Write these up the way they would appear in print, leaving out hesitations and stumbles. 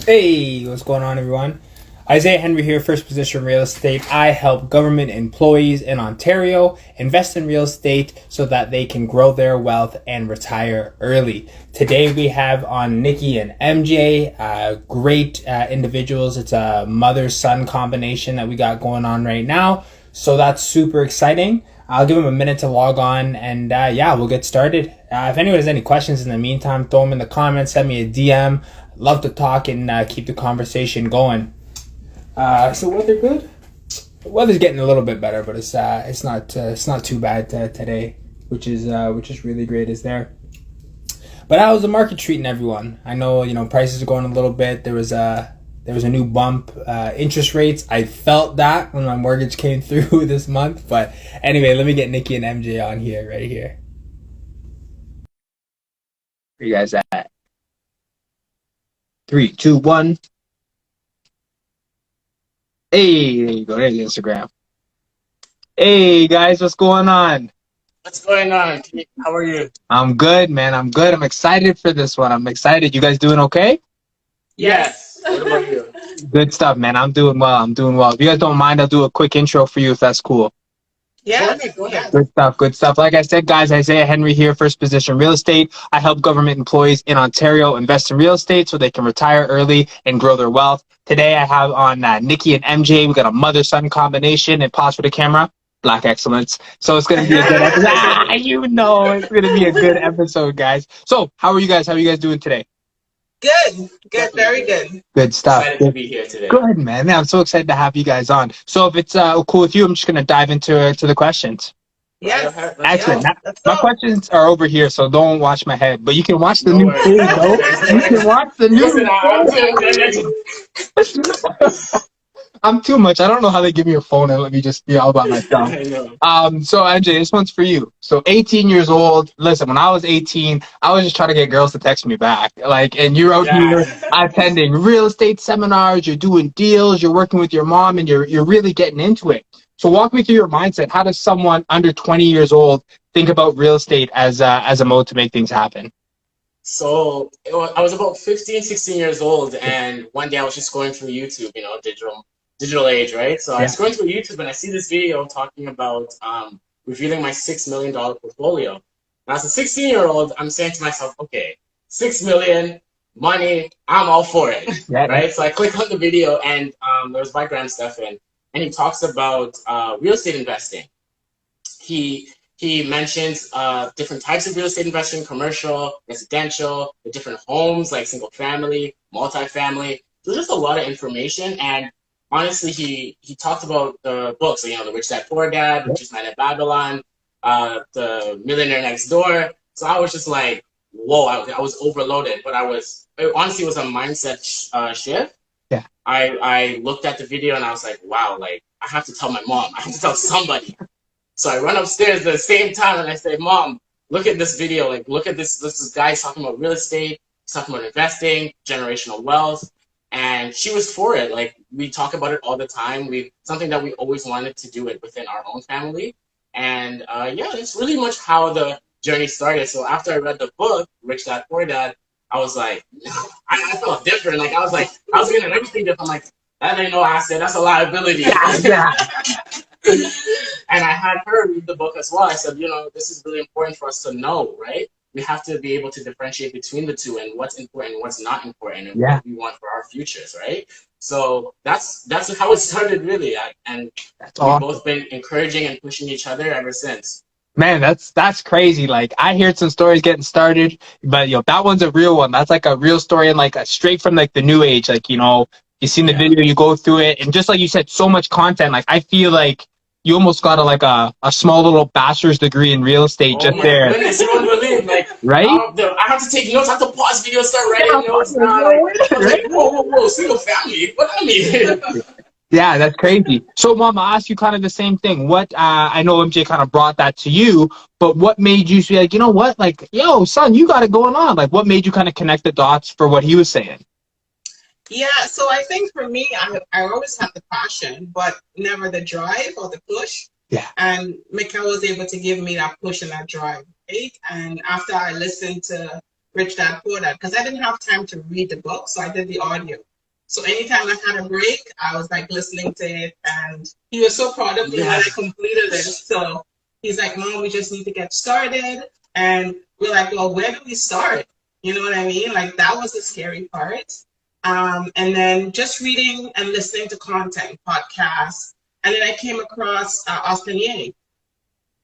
Hey, what's going on, everyone? Isaiah Henry here, First Position Real Estate. I help government employees in Ontario invest in real estate so that they can grow their wealth and retire early. Today we have on Nikki and MJ, great individuals. It's a mother-son combination that we got going on right now. So that's super exciting. I'll give them a minute to log on and yeah, we'll get started. If anyone has any questions in the meantime, throw them in the comments, send me a DM. Love to talk and keep the conversation going. So weather good? The weather's getting a little bit better, but it's not too bad today, which is really great. Is there? But how's the market treating everyone? I know prices are going a little bit. There was a new bump. Interest rates. I felt that when my mortgage came through this month. But anyway, let me get Nikki and MJ on here right here. Where you guys at? 3, 2, 1. Hey, there you go. There's Instagram. Hey guys, what's going on? What's going on? How are you? I'm good, man. I'm good. I'm excited for this one. I'm excited. You guys doing okay? Yes. What about you? Good stuff, man. I'm doing well. I'm doing well. If you guys don't mind, I'll do a quick intro for you if that's cool. Yeah. Go ahead. Good stuff. Good stuff. Like I said, guys, Isaiah Henry here, First Position Real Estate. I help government employees in Ontario invest in real estate so they can retire early and grow their wealth. Today, I have on Nikki and MJ. We got a mother-son combination. And pause for the camera. Black excellence. So it's going to be a good episode. It's going to be a good episode, guys. So how are you guys? How are you guys doing today? Good, very good. Good stuff. Excited to be here today. Good, man. I'm so excited to have you guys on. So if it's cool with you, I'm just going to dive into the questions. Yes. Excellent. Yeah, My questions are over here, so don't watch my head. But you can watch the new page, though. You can watch the new page. I'm too much. I don't know how they give me a phone and let me just be all by myself. I know. So MJ, this one's for you. So 18 years old. Listen, when I was 18, I was just trying to get girls to text me back. And you're out here attending real estate seminars, you're doing deals, you're working with your mom, and you're really getting into it. So walk me through your mindset. How does someone under 20 years old think about real estate as a mode to make things happen? So I was about 15, 16 years old, and one day I was just going through YouTube, digital age, right? So I was going through YouTube and I see this video talking about revealing my $6 million portfolio. And as a 16-year-old, I'm saying to myself, okay, 6 million, money, I'm all for it, right? So I click on the video and there's my Graham Stephan, and he talks about real estate investing. He mentions different types of real estate investing: commercial, residential, the different homes like single family, multifamily. So just a lot of information. And honestly, he talked about the books, the Rich Dad Poor Dad, Richest Man in Babylon, the Millionaire Next Door. So I was just like, whoa, I was overloaded. But it honestly was a mindset shift. Yeah. I looked at the video and I was like, wow, I have to tell my mom. I have to tell somebody. So I run upstairs at the same time and I say, Mom, look at this video. Look at this. This guy talking about real estate. He's talking about investing, generational wealth. And she was for it. We talk about it all the time. Something that we always wanted to do it within our own family. And it's really much how the journey started. So after I read the book, Rich Dad Poor Dad, I was like, I felt different. I was looking at everything different. I'm like, that ain't no asset. That's a liability. And I had her read the book as well. I said, this is really important for us to know, right? We have to be able to differentiate between the two and what's important and what's not important and what we want for our futures, right? So that's how it started, really. And we've both been encouraging and pushing each other ever since. Man, that's crazy. I heard some stories getting started, but that one's a real one. That's a real story and straight from the new age. You seen the video, you go through it, and just like you said, so much content. I feel like you almost got a small little bachelor's degree in real estate just there. Goodness, you won't believe, right? I have to take notes. I have to pause video, start writing notes. Whoa, single family. What I mean? Yeah, that's crazy. So, Mom, I'll ask you kind of the same thing. What I know MJ kind of brought that to you, but what made you be like, you know what, yo, son, you got it going on? What made you kind of connect the dots for what he was saying? Yeah, so I think for me, I always had the passion, but never the drive or the push. Yeah. And Mikhail was able to give me that push and that drive, right? And after I listened to Rich Dad Poor Dad, because I didn't have time to read the book, so I did the audio. So anytime I had a break, I was like listening to it, and he was so proud of me when I completed it. So he's like, "Mom, we just need to get started." And we're like, "Well, where do we start?" You know what I mean? Like that was the scary part. And then just reading and listening to content, podcasts. And then I came across Austin Ye,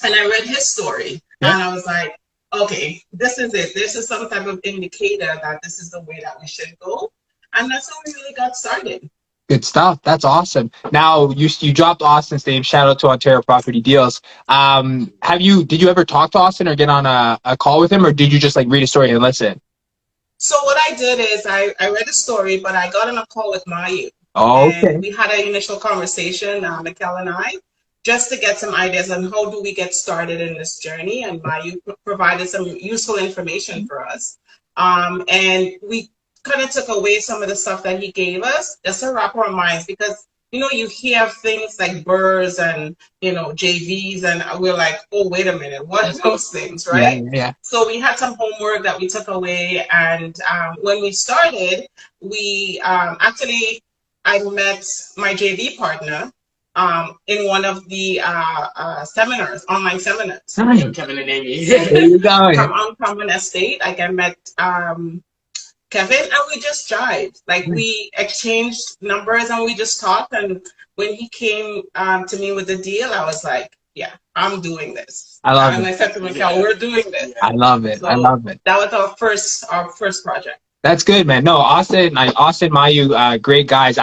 and I read his story, and I was like, okay, this is it. This is some type of indicator that this is the way that we should go. And that's how we really got started. Good stuff. That's awesome. Now you dropped Austin's name. Shout out to Ontario Property Deals. Did you ever talk to Austin or get on a call with him, or did you just like read a story and listen? So what I did is I read a story, but I got on a call with Mayu. Oh, okay. And we had an initial conversation, Mikkel and I, just to get some ideas on how do we get started in this journey. And Mayu provided some useful information for us. And we kind of took away some of the stuff that he gave us just to wrap our minds, because you hear things like BRRRRs and JVs, and we're like, oh, wait a minute, what are those things, right? Yeah. So we had some homework that we took away, and when we started, we actually I met my JV partner in one of the seminars, online seminars. Kevin and Amy. There you go. From Uncommon Estate. Like I met Kevin, and we just jived. Like we exchanged numbers and we just talked. And when he came to me with the deal, I was like, yeah, I'm doing this. I love it. And I said to Mikkel, we're doing this. I love it. So I love it. That was our first project. That's good, man. No, Austin, Mayu, great guys.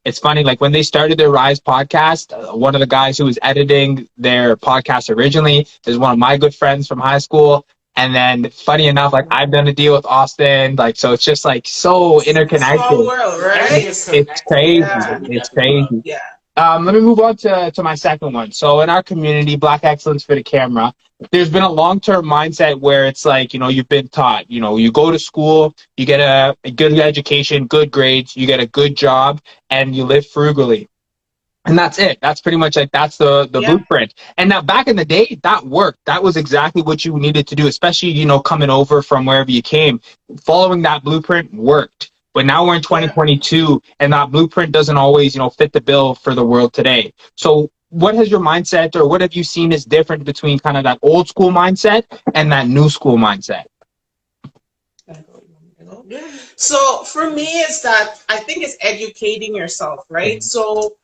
It's funny, like when they started their Rise podcast, one of the guys who was editing their podcast originally is one of my good friends from high school. And then funny enough, like I've done a deal with Austin, like, so it's just like so interconnected. Small world, right? It's crazy. Yeah. It's crazy. Yeah. Let me move on to my second one. So in our community, Black Excellence for the Camera, there's been a long-term mindset where it's like, you've been taught, you go to school, you get a good education, good grades, you get a good job, and you live frugally. And that's it. That's pretty much like, that's the blueprint. And now back in the day, that worked. That was exactly what you needed to do, especially, coming over from wherever you came. Following that blueprint worked. But now we're in 2022, and that blueprint doesn't always, fit the bill for the world today. So what has your mindset, or what have you seen is different between kind of that old school mindset and that new school mindset? So for me, it's that I think it's educating yourself, right? Mm-hmm. So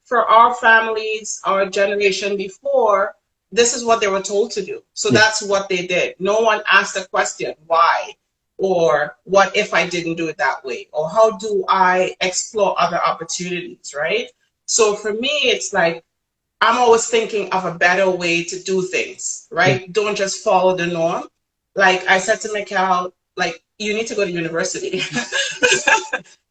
for our families, our generation before, this is what they were told to do. So that's what they did. No one asked a question, why? Or what if I didn't do it that way? Or how do I explore other opportunities, right? So for me, it's like, I'm always thinking of a better way to do things, right? Don't just follow the norm. Like I said to Mikkel, like, you need to go to university.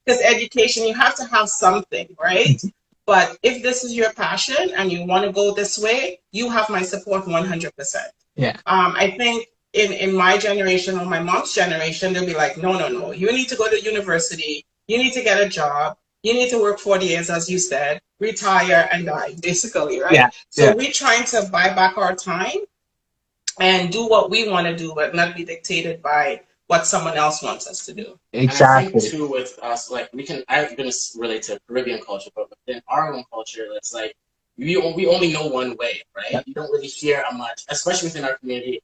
Because education, you have to have something, right? But if this is your passion and you want to go this way, you have my support 100%. Yeah. I think in my generation or my mom's generation, they'll be like, no, you need to go to university. You need to get a job. You need to work 40 years, as you said, retire and die, basically, right? Yeah. So we're trying to buy back our time and do what we want to do, but not be dictated by what someone else wants us to do. Exactly. And I think too with us, like I'm gonna relate to Caribbean culture, but within our own culture, it's like we only know one way, right? Yep. You don't really hear much, especially within our community.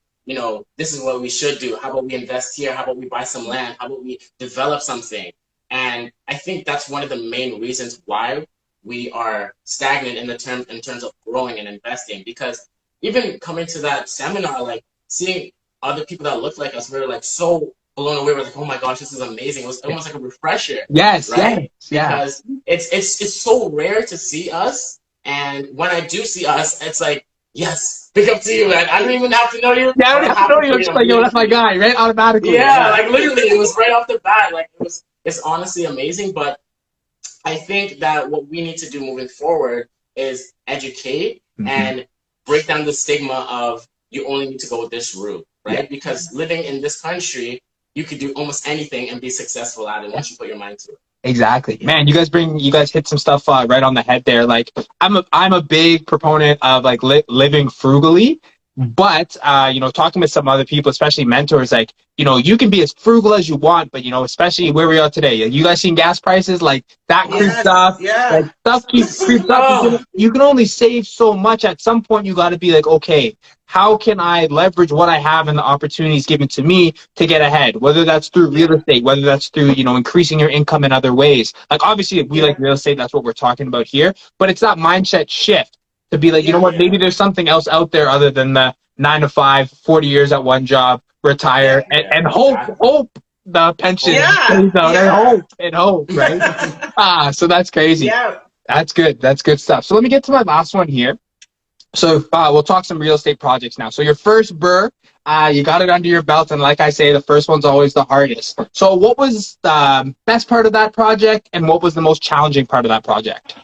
This is what we should do. How about we invest here? How about we buy some land? How about we develop something? And I think that's one of the main reasons why we are stagnant in terms of growing and investing. Because even coming to that seminar, like seeing other people that look like us, we were like so blown away. We're like, oh my gosh, this is amazing. It was almost like a refresher. Yes, right? Yes, yeah. Because it's so rare to see us, and when I do see us, it's like, yes, big up to you, man. I don't even have to know you. Yeah, I don't have to know you. I'm just like, yo, that's my guy, right? Automatically. Yeah, like literally, it was right off the bat. Like it's honestly amazing. But I think that what we need to do moving forward is educate and break down the stigma of you only need to go with this route, right? Yeah. Because living in this country, you could do almost anything and be successful at it once you put your mind to it. Exactly, man. You guys hit some stuff right on the head there. Like I'm a big proponent of like living frugally, But, you know, talking with some other people, especially mentors, like, you know, you can be as frugal as you want, but, you know, especially where we are today, you guys seen gas prices, like that creeps up, like stuff creeps up. You can only save so much. At some point, you got to be like, okay, how can I leverage what I have and the opportunities given to me to get ahead? Whether that's through real estate, whether that's through, you know, increasing your income in other ways. Like, obviously, if we like real estate, that's what we're talking about here. But it's that mindset shift to be like, you know what, maybe there's something else out there other than the 9 to 5, 40 years at one job, retire, and hope the pension stays out, and hope, right? So that's crazy. Yeah. That's good. That's good stuff. So let me get to my last one here. So we'll talk some real estate projects now. So your first BRRRR, you got it under your belt, and like I say, the first one's always the hardest. So what was the best part of that project, and what was the most challenging part of that project?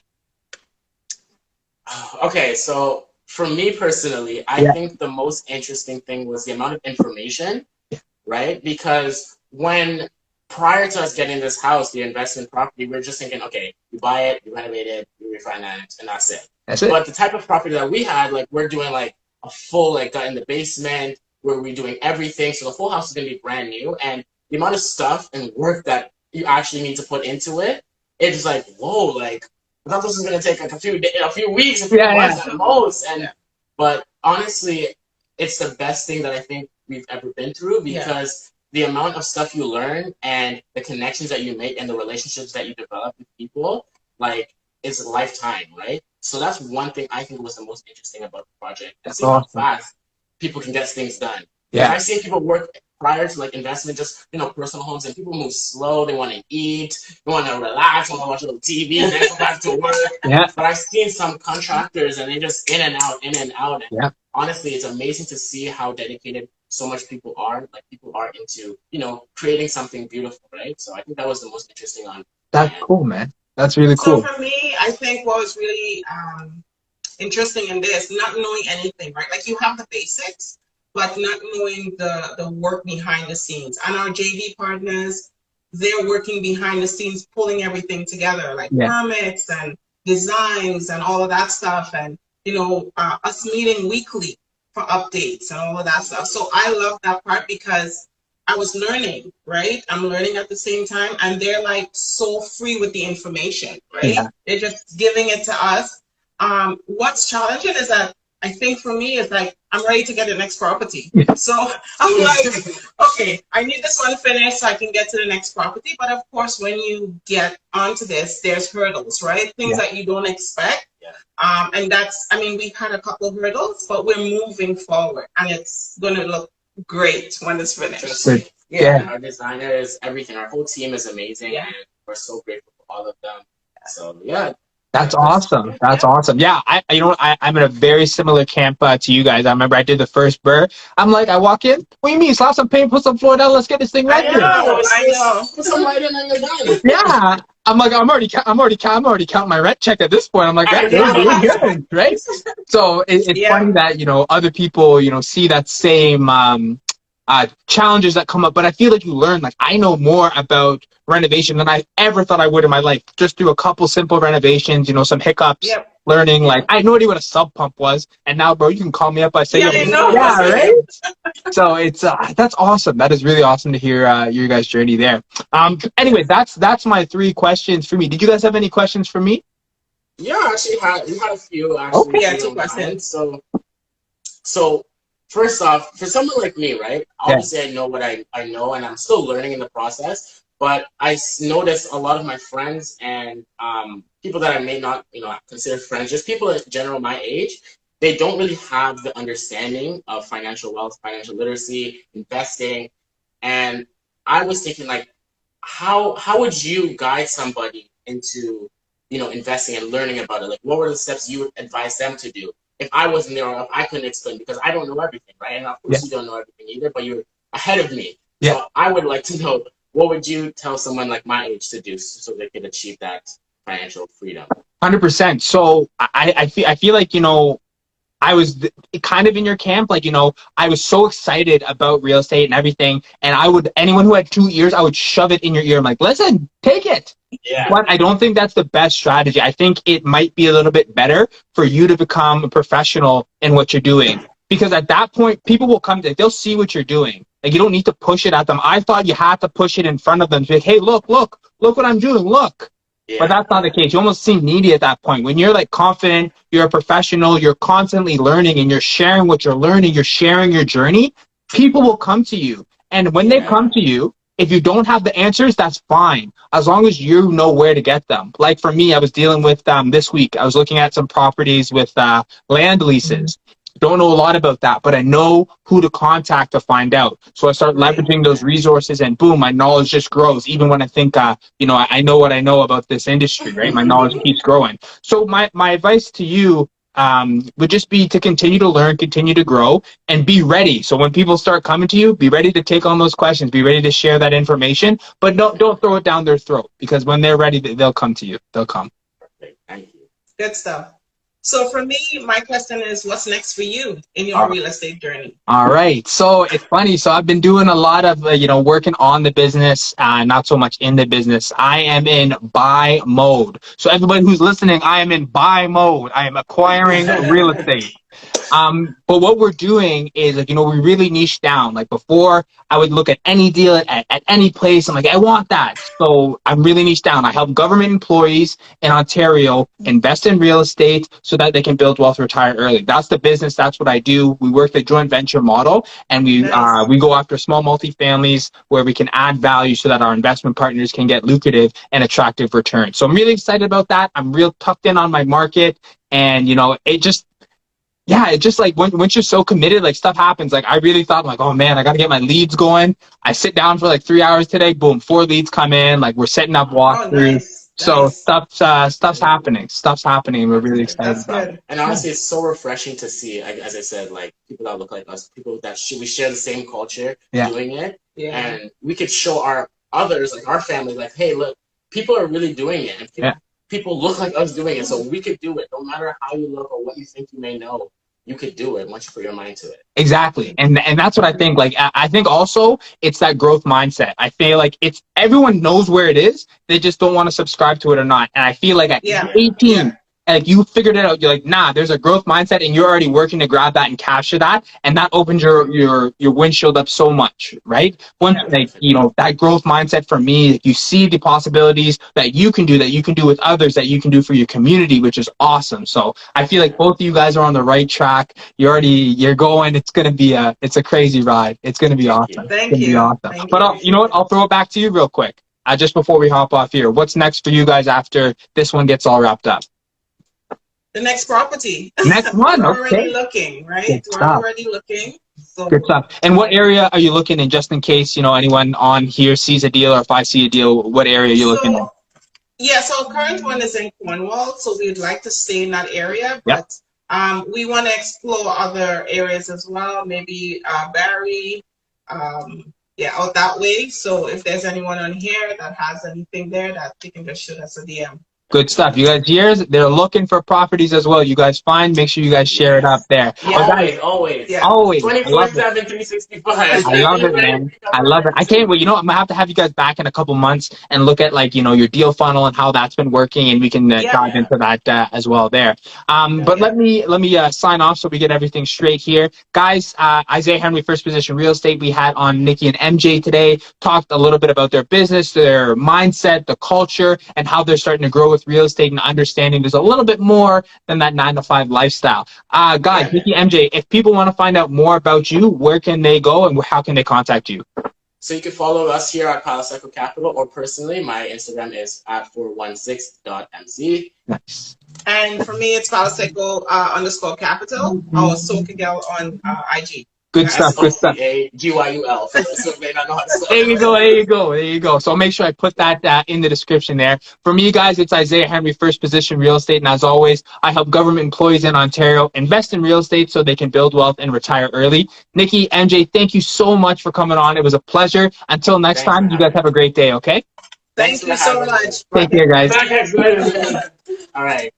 Okay, so for me personally, I think the most interesting thing was the amount of information, right? Because prior to us getting this house, the investment property, we were just thinking, okay, you buy it, you renovate it, you refinance, and that's it. But the type of property that we had, like, we're doing like a full, like, got in the basement, where we're doing everything. So the full house is going to be brand new. And the amount of stuff and work that you actually need to put into it, it's like, whoa, like, I thought this was going to take like a few weeks, a few months at the most. But honestly, it's the best thing that I think we've ever been through, because the amount of stuff you learn and the connections that you make and the relationships that you develop with people, like, it's a lifetime, right? So that's one thing I think was the most interesting about the project. That's how fast people can get things done. Yeah. I've seen people work prior to, like, investment, just, you know, personal homes, and people move slow. They want to eat, they want to relax, want to watch a little TV, and then go back to work. But I've seen some contractors, and they just in and out. And honestly, it's amazing to see how dedicated so much people are. Like, people are into, you know, creating something beautiful, right? So I think that was the most interesting on. That's cool, man. That's really cool. So for me, I think what was really interesting in this, not knowing anything, right? Like, you have the basics, but not knowing the work behind the scenes. And our JV partners, they're working behind the scenes, pulling everything together, like permits and designs and all of that stuff. And, you know, us meeting weekly for updates and all of that stuff. So I love that part, because I was learning, right? I'm learning at the same time, and they're like so free with the information, right? They're just giving it to us. What's challenging is that, I think for me, is like, I'm ready to get the next property. So I'm like, okay, I need this one finished so I can get to the next property. But of course, when you get onto this, there's hurdles, right? Things that you don't expect. And that's, I mean, we've had a couple of hurdles, but we're moving forward, and it's going to look great when it's finished. Our designers, everything, our whole team is amazing, and we're so grateful for all of them. So that's awesome. That's awesome. Yeah, I'm in a very similar camp to you guys. I remember I did the first BRRRR. I'm like, I walk in, what do you mean? Slap some paint, put some floor down, let's get this thing right. I know. Put some light in and you're done. Yeah. I'm like, I'm already counting my rent check at this point. I'm like, that's good, right? So it's funny that, you know, other people, you know, see that same challenges that come up, but I feel like you learn, like, I know more about renovation than I ever thought I would in my life, just through a couple simple renovations, you know, some hiccups, learning, like, I had no idea what a sub pump was, and now, bro, you can call me up, I say, right? So it's, that's awesome. That is really awesome to hear your guys' journey there. Anyway, that's my 3 questions for me. Did you guys have any questions for me? Yeah, actually, we had a few, actually. Okay, 2 questions. So first off, for someone like me, right? Obviously, I know what I know, and I'm still learning in the process. But I noticed a lot of my friends and people that I may not, you know, consider friends, just people in general my age, they don't really have the understanding of financial wealth, financial literacy, investing. And I was thinking, like, how would you guide somebody into, you know, investing and learning about it? Like, what were the steps you would advise them to do? If I wasn't there, or if I couldn't explain, because I don't know everything, right? And of course you don't know everything either, but you're ahead of me. So I would like to know, what would you tell someone like my age to do so they can achieve that financial freedom? 100%. So I feel like, you know, I was kind of in your camp. Like, you know, I was so excited about real estate and everything. And anyone who had 2 ears, I would shove it in your ear. I'm like, listen, take it. But I don't think that's the best strategy. I think it might be a little bit better for you to become a professional in what you're doing. because at that point, people will come to, they'll see what you're doing. Like, you don't need to push it at them. I thought you had to push it in front of them. Like, hey, look what I'm doing, look. Yeah. But that's not the case. You almost seem needy at that point. When you're like confident, you're a professional, you're constantly learning and you're sharing what you're learning, you're sharing your journey, people will come to you. And when they come to you, if you don't have the answers, that's fine, as long as you know where to get them. Like for me, I was dealing with this week. I was looking at some properties with land leases. Don't know a lot about that, but I know who to contact to find out. So I start leveraging those resources, and boom, my knowledge just grows. Even when I think, you know, I know what I know about this industry, right? My knowledge keeps growing. So my advice to you would just be to continue to learn, continue to grow, and be ready. So when people start coming to you, be ready to take on those questions, be ready to share that information, but don't throw it down their throat, because when they're ready, they'll come to you. They'll come. Perfect. Thank you. Good stuff. So for me, my question is, what's next for you in your real estate journey? All right. So it's funny. So I've been doing a lot of, you know, working on the business, not so much in the business. I am in buy mode. So everybody who's listening, I am in buy mode. I am acquiring real estate. But what we're doing is, like, you know, we really niche down. Like before, I would look at any deal at any place. I'm like, I want that. So I'm really niche down. I help government employees in Ontario invest in real estate so that they can build wealth, retire early. That's the business. That's what I do. We work the joint venture model, and we go after small multifamilies where we can add value so that our investment partners can get lucrative and attractive returns. So I'm really excited about that. I'm real tucked in on my market, and you know, it just like once you're so committed, like stuff happens. Like I really thought, like, oh man, I got to get my leads going. I sit down for like 3 hours today. Boom, 4 leads come in. Like we're setting up walkthroughs. Nice. So stuff's happening. Stuff's happening. We're really excited about it. And honestly, it's so refreshing to see, as I said, like people that look like us, people that we share the same culture doing it. Yeah. And we could show our others, like our family, like, hey, look, people are really doing it. And people look like us doing it, so we could do it. No matter how you look or what you think you may know, you could do it once you put your mind to it. Exactly. And that's what I think. Like I think also it's that growth mindset. I feel like it's everyone knows where it is, they just don't want to subscribe to it or not. And I feel like at 18, like you figured it out, you're like, nah, there's a growth mindset, and you're already working to grab that and capture that, and that opens your windshield up so much, right? Once like, you know, that growth mindset for me, you see the possibilities that you can do with others, that you can do for your community, which is awesome. So I feel like both of you guys are on the right track. You're going. It's gonna be it's a crazy ride. It's gonna be awesome. Thank you. Awesome. But you know what? I'll throw it back to you real quick. Just before we hop off here, what's next for you guys after this one gets all wrapped up? The next property. Next one. We're Okay. already looking, right? We're already looking. So. Good stuff. And what area are you looking in, just in case, you know, anyone on here sees a deal, or if I see a deal, what area are you looking in? Yeah, so current one is in Cornwall, so we'd like to stay in that area, but we want to explore other areas as well, maybe Barrie, out that way. So if there's anyone on here that has anything there, that they can just shoot us a DM. Good stuff. You guys here, they're looking for properties as well. You guys find, make sure you guys share it up there. Yeah, always. 24/7, 365. I love it, man. I love it. I can't wait. You know, I'm gonna have you guys back in a couple months and look at, like, you know, your deal funnel and how that's been working, and we can dive into that as well there. But let me sign off so we get everything straight here, guys. Isaiah Henry, First Position Real Estate. We had on Nikki and MJ today. Talked a little bit about their business, their mindset, the culture, and how they're starting to grow with real estate, and understanding there's a little bit more than that 9-to-5 lifestyle. Guys, Nikki, MJ, if people want to find out more about you, where can they go and how can they contact you? So you can follow us here at Palo Seco Capital, or personally, my Instagram is @416.mz. Nice. And for me, it's Palo Seco _capital, or Sokagel on IG. Good stuff. Good stuff. GYUL. There you go. So I'll make sure I put that in the description there. For me, guys, it's Isaiah Henry, First Position Real Estate. And as always, I help government employees in Ontario invest in real estate so they can build wealth and retire early. Nikki, MJ, thank you so much for coming on. It was a pleasure. Until next time, you guys have a great day, okay? Thank you so much. Take care, guys. All right.